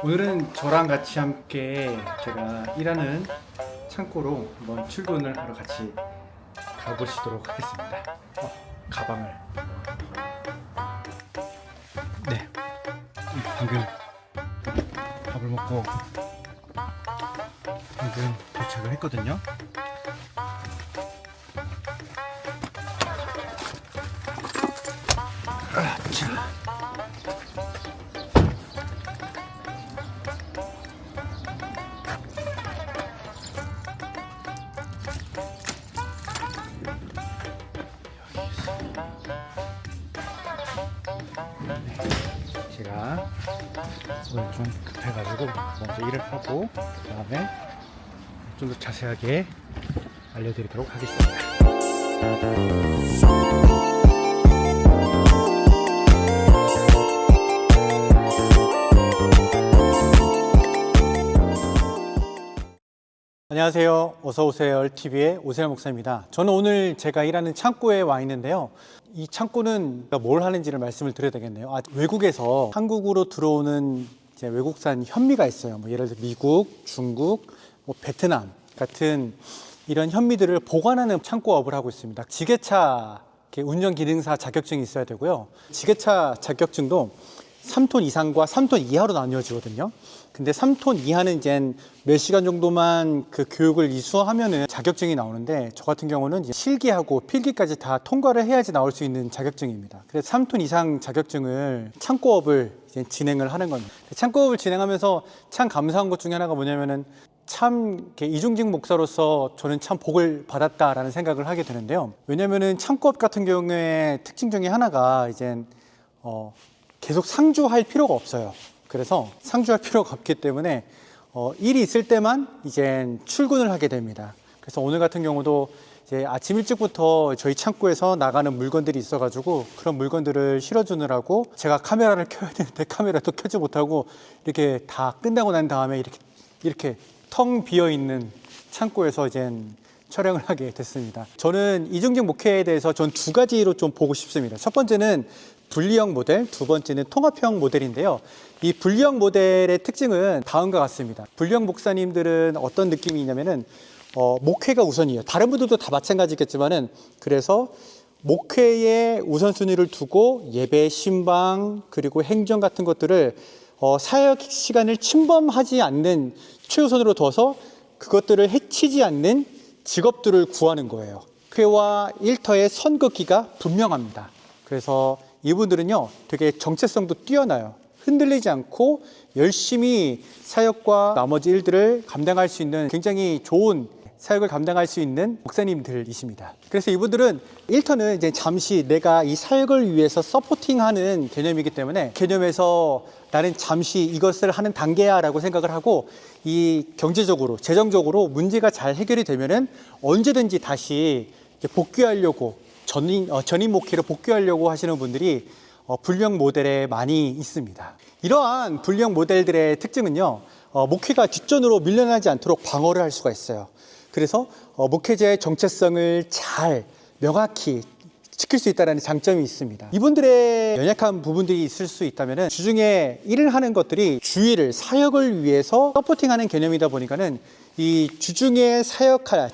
오늘은 저랑 같이 함께 제가 일하는 창고로 한번 출근을 하러 같이 가보시도록 하겠습니다. 가방을. 네. 방금 밥을 먹고 방금 도착을 했거든요. 자. 제가 오늘 좀 급해가지고 먼저 일을 하고 그 다음에 좀 더 자세하게 알려드리도록 하겠습니다. 안녕하세요. 어서오세요 TV의 오세열 목사입니다. 저는 오늘 제가 일하는 창고에 와 있는데요. 이 창고는 뭘 하는지를 말씀을 드려야 되겠네요. 외국에서 한국으로 들어오는 이제 외국산 현미가 있어요. 뭐 예를 들어 미국, 중국, 베트남 같은 이런 현미들을 보관하는 창고업을 하고 있습니다. 지게차 운전 기능사 자격증이 있어야 되고요. 지게차 자격증도 3톤 이상과 3톤 이하로 나뉘어지거든요. 근데 3톤 이하는 이제 몇 시간 정도만 그 교육을 이수하면은 자격증이 나오는데, 저 같은 경우는 이제 실기하고 필기까지 다 통과를 해야지 나올 수 있는 자격증입니다. 그래서 3톤 이상 자격증을 창고업을 이제 진행을 하는 겁니다. 창고업을 진행하면서 참 감사한 것 중에 하나가 뭐냐면은 참 이중직 목사로서 저는 참 복을 받았다라는 생각을 하게 되는데요. 왜냐면은 창고업 같은 경우에 특징 중에 하나가 이제 계속 상주할 필요가 없어요. 그래서 상주할 필요가 없기 때문에 일이 있을 때만 이제 출근을 하게 됩니다. 그래서 오늘 같은 경우도 이제 아침 일찍부터 저희 창고에서 나가는 물건들이 있어가지고 그런 물건들을 실어주느라고 제가 카메라를 켜야 되는데 카메라도 켜지 못하고 이렇게 다 끝나고 난 다음에 이렇게 텅 비어 있는 창고에서 이제 촬영을 하게 됐습니다. 저는 이중직 목회에 대해서 전 두 가지로 좀 보고 싶습니다. 첫 번째는 분리형 모델, 두 번째는 통합형 모델인데요. 이 분리형 모델의 특징은 다음과 같습니다. 분리형 목사님들은 어떤 느낌이 있냐면은 목회가 우선이에요. 다른 분들도 다 마찬가지겠지만은, 그래서 목회에 우선순위를 두고 예배, 신방, 그리고 행정 같은 것들을 사역 시간을 침범하지 않는 최우선으로 둬서 그것들을 해치지 않는 직업들을 구하는 거예요. 목회와 일터의 선긋기가 분명합니다. 그래서 이분들은요, 되게 정체성도 뛰어나요. 흔들리지 않고 열심히 사역과 나머지 일들을 감당할 수 있는 굉장히 좋은 사역을 감당할 수 있는 목사님들이십니다. 그래서 이분들은 일터는 이제 잠시 내가 이 사역을 위해서 서포팅하는 개념이기 때문에 개념에서 나는 잠시 이것을 하는 단계야 라고 생각을 하고, 이 경제적으로, 재정적으로 문제가 잘 해결이 되면은 언제든지 다시 복귀하려고 전임 목회로 복귀하려고 하시는 분들이 분리형 모델에 많이 있습니다. 이러한 분리형 모델들의 특징은요, 목회가 뒷전으로 밀려나지 않도록 방어를 할 수가 있어요. 그래서 목회자의 정체성을 잘 명확히 지킬 수 있다는 장점이 있습니다. 이분들의 연약한 부분들이 있을 수 있다면 주중에 일을 하는 것들이 주일을 사역을 위해서 서포팅하는 개념이다 보니까는 이 주중에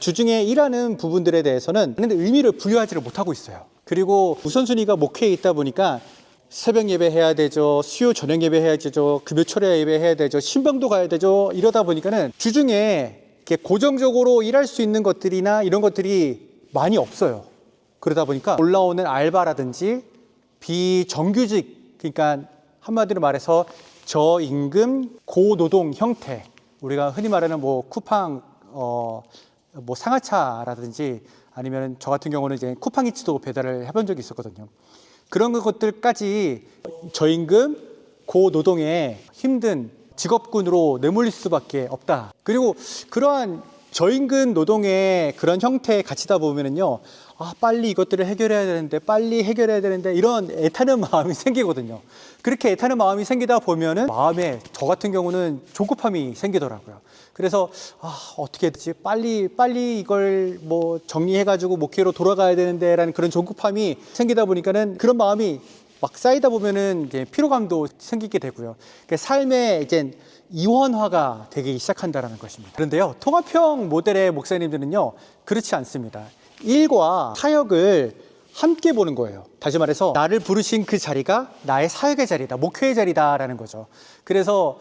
주중에 일하는 부분들에 대해서는 의미를 부여하지를 못하고 있어요. 그리고 우선순위가 목회에 있다 보니까 새벽 예배 해야 되죠, 수요 저녁 예배 해야 되죠, 금요철에 예배 해야 되죠, 신방도 가야 되죠. 이러다 보니까는 주중에 이렇게 고정적으로 일할 수 있는 것들이나 이런 것들이 많이 없어요. 그러다 보니까 올라오는 알바라든지 비정규직, 그러니까 한마디로 말해서 저임금 고노동 형태, 우리가 흔히 말하는 뭐 쿠팡 뭐 상하차라든지, 아니면 저 같은 경우는 이제 쿠팡이츠도 배달을 해본 적이 있었거든요. 그런 것들까지 저임금 고노동에 힘든 직업군으로 내몰릴 수밖에 없다. 그리고 그러한 저임금 노동의 그런 형태에 갇히다 보면은요, 빨리 이것들을 해결해야 되는데, 빨리 해결해야 되는데, 이런 애타는 마음이 생기거든요. 그렇게 애타는 마음이 생기다 보면은 마음에, 저 같은 경우는 조급함이 생기더라고요. 그래서 어떻게 되지? 빨리 이걸 뭐 정리해가지고 목회로 돌아가야 되는데라는 그런 조급함이 생기다 보니까는 그런 마음이 막 쌓이다 보면은 이제 피로감도 생기게 되고요. 그러니까 삶에 이제 이원화가 되기 시작한다는 것입니다. 그런데요, 통합형 모델의 목사님들은요, 그렇지 않습니다. 일과 사역을 함께 보는 거예요. 다시 말해서 나를 부르신 그 자리가 나의 사역의 자리다, 목회의 자리다라는 거죠. 그래서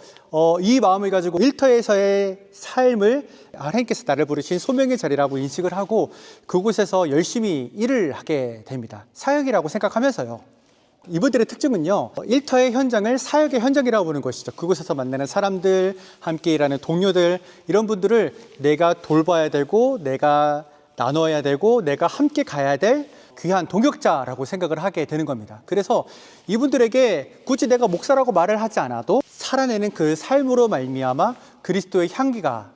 이 마음을 가지고 일터에서의 삶을 하나님께서 나를 부르신 소명의 자리라고 인식을 하고 그곳에서 열심히 일을 하게 됩니다. 사역이라고 생각하면서요. 이분들의 특징은요, 일터의 현장을 사역의 현장이라고 보는 것이죠. 그곳에서 만나는 사람들, 함께 일하는 동료들, 이런 분들을 내가 돌봐야 되고 내가 나눠야 되고 내가 함께 가야 될 귀한 동역자라고 생각을 하게 되는 겁니다. 그래서 이분들에게 굳이 내가 목사라고 말을 하지 않아도 살아내는 그 삶으로 말미암아 그리스도의 향기가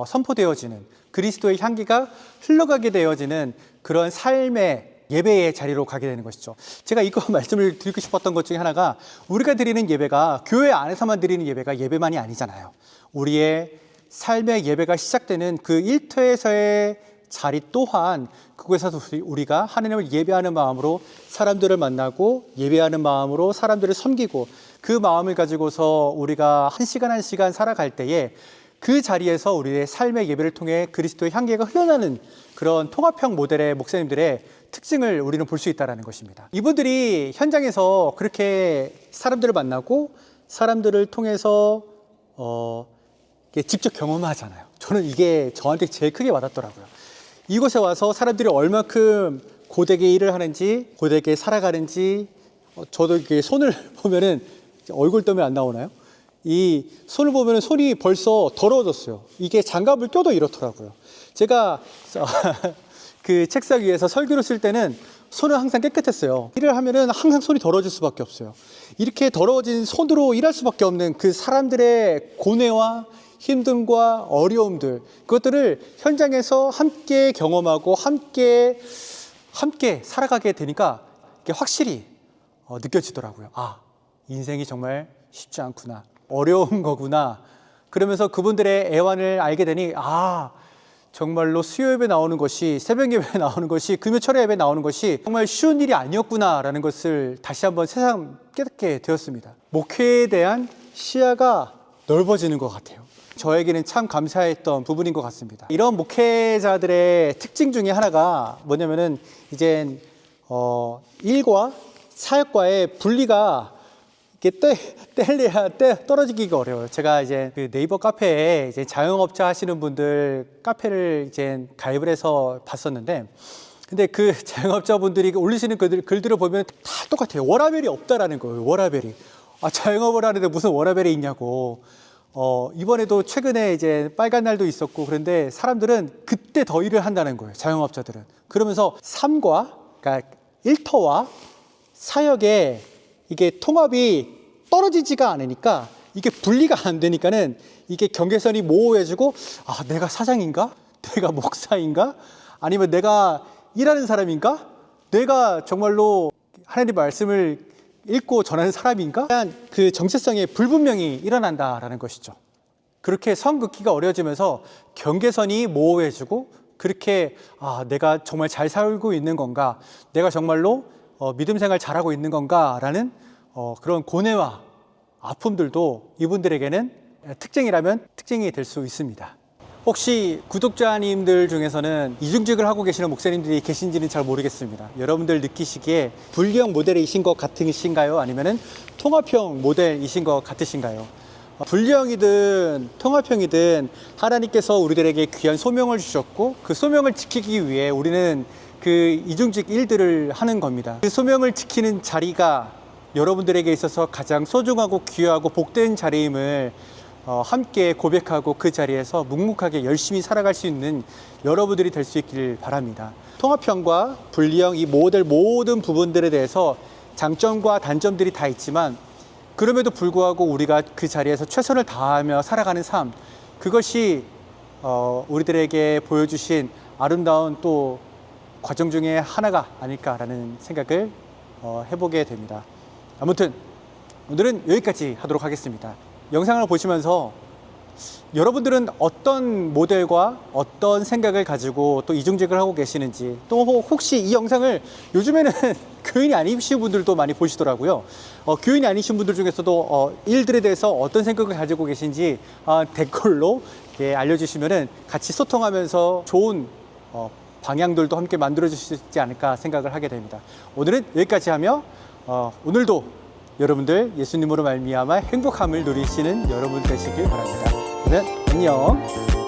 선포되어지는, 그리스도의 향기가 흘러가게 되어지는 그런 삶의 예배의 자리로 가게 되는 것이죠. 제가 이거 말씀을 드리고 싶었던 것 중에 하나가, 우리가 드리는 예배가 교회 안에서만 드리는 예배가 예배만이 아니잖아요. 우리의 삶의 예배가 시작되는 그 일터에서의 자리 또한 그곳에서 우리가 하나님을 예배하는 마음으로 사람들을 만나고 예배하는 마음으로 사람들을 섬기고 그 마음을 가지고서 우리가 한 시간 한 시간 살아갈 때에 그 자리에서 우리의 삶의 예배를 통해 그리스도의 향기가 흘러나는 그런 통합형 모델의 목사님들의 특징을 우리는 볼 수 있다는 것입니다. 이분들이 현장에서 그렇게 사람들을 만나고 사람들을 통해서 직접 경험하잖아요. 저는 이게 저한테 제일 크게 와닿더라고요. 이곳에 와서 사람들이 얼마큼 고되게 일을 하는지, 고되게 살아가는지, 저도 이렇게 손을 보면은 얼굴 때문에 안 나오나요? 이 손을 보면은 손이 벌써 더러워졌어요. 이게 장갑을 껴도 이렇더라고요. 제가 그 책상 위에서 설교를 쓸 때는 손은 항상 깨끗했어요. 일을 하면은 항상 손이 더러워질 수밖에 없어요. 이렇게 더러워진 손으로 일할 수밖에 없는 그 사람들의 고뇌와 힘듦과 어려움들, 그것들을 현장에서 함께 경험하고 함께 살아가게 되니까 이게 확실히 느껴지더라고요. 아, 인생이 정말 쉽지 않구나, 어려운 거구나. 그러면서 그분들의 애환을 알게 되니, 아, 정말로 수요 예배 나오는 것이, 새벽 예배 나오는 것이, 금요 철야 예배 나오는 것이 정말 쉬운 일이 아니었구나라는 것을 다시 한번 새삼 깨닫게 되었습니다. 목회에 대한 시야가 넓어지는 것 같아요. 저에게는 참 감사했던 부분인 것 같습니다. 이런 목회자들의 특징 중에 하나가 뭐냐면은, 이젠 일과 사역과의 분리가 이게 떼려야 떨어지기가 어려워요. 제가 이제 그 네이버 카페에 이제 자영업자 하시는 분들 카페를 이제 가입을 해서 봤었는데, 근데 그 자영업자분들이 올리시는 글들을 보면 다 똑같아요. 워라밸이 없다라는 거예요. 워라밸이. 아, 자영업을 하는데 무슨 워라밸이 있냐고. 이번에도 최근에 이제 빨간 날도 있었고, 그런데 사람들은 그때 더 일을 한다는 거예요. 자영업자들은. 그러면서 삶과, 그러니까 일터와 사역의 이게 통합이 떨어지지가 않으니까, 이게 분리가 안 되니까는 이게 경계선이 모호해지고, 아, 내가 사장인가? 내가 목사인가? 아니면 내가 일하는 사람인가? 내가 정말로 하나님의 말씀을 읽고 전하는 사람인가? 그 정체성의 불분명이 일어난다라는 것이죠. 그렇게 선 긋기가 어려워지면서 경계선이 모호해지고, 그렇게 내가 정말 잘 살고 있는 건가? 내가 정말로 믿음 생활 잘하고 있는 건가? 라는 그런 고뇌와 아픔들도 이분들에게는 특징이라면 특징이 될 수 있습니다. 혹시 구독자님들 중에서는 이중직을 하고 계시는 목사님들이 계신지는 잘 모르겠습니다. 여러분들 느끼시기에 분리형 모델이신 것 같으신가요? 아니면은 통합형 모델이신 것 같으신가요? 분리형이든 통합형이든 하나님께서 우리들에게 귀한 소명을 주셨고, 그 소명을 지키기 위해 우리는 그 이중직 일들을 하는 겁니다. 그 소명을 지키는 자리가 여러분들에게 있어서 가장 소중하고 귀하고 복된 자리임을 함께 고백하고 그 자리에서 묵묵하게 열심히 살아갈 수 있는 여러분들이 될 수 있기를 바랍니다. 통합형과 분리형, 이 모든 부분들에 대해서 장점과 단점들이 다 있지만, 그럼에도 불구하고 우리가 그 자리에서 최선을 다하며 살아가는 삶, 그것이 우리들에게 보여주신 아름다운 또 과정 중에 하나가 아닐까라는 생각을 해보게 됩니다. 아무튼 오늘은 여기까지 하도록 하겠습니다. 영상을 보시면서 여러분들은 어떤 모델과 어떤 생각을 가지고 또 이중직을 하고 계시는지, 또 혹시 이 영상을 요즘에는 교인이 아니신 분들도 많이 보시더라고요. 교인이 아니신 분들 중에서도 일들에 대해서 어떤 생각을 가지고 계신지 댓글로 알려주시면은 같이 소통하면서 좋은 방향들도 함께 만들어 주실 수 있지 않을까 생각을 하게 됩니다. 오늘은 여기까지 하며 오늘도 여러분들 예수님으로 말미암아 행복함을 누리시는 여러분 되시길 바랍니다. 그러면 안녕.